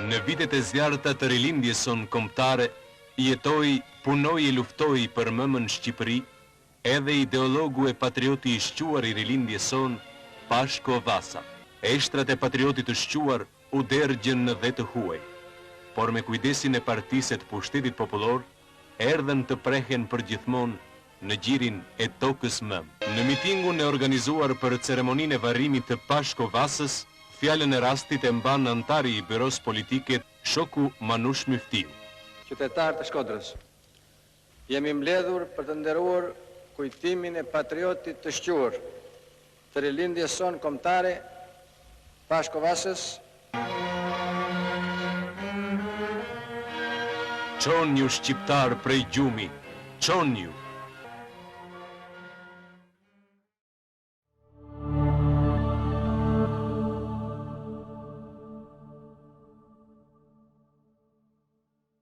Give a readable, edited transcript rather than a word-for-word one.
Në vitet e zjarta të rilindjes son kombëtare, jetoi, punoi e luftoi për mëmën Shqipëri, edhe ideologu e patrioti i shquar i rilindjes son, Pashko Vasa. Eshtrat e patriotit të shquar u dergjën në dhe të huaj, por me kujdesin e partisë të pushtetit popullor, erdhen të prehen për gjithmonë në gjirin e tokës mëm. Në mitingun e organizuar për ceremoninë e varrimit të Pashko Vasës, fjalën e rastit e mban antari i Byros Politike Shoku Manush Myftiu. Qytetarë të Shkodrës, jemi mbledhur për të nderuar kujtimin e patriotit të shquar, të rilindjes son kombëtare, Pashko Vasës. Çon ju shqiptar prej gjumi, çon ju.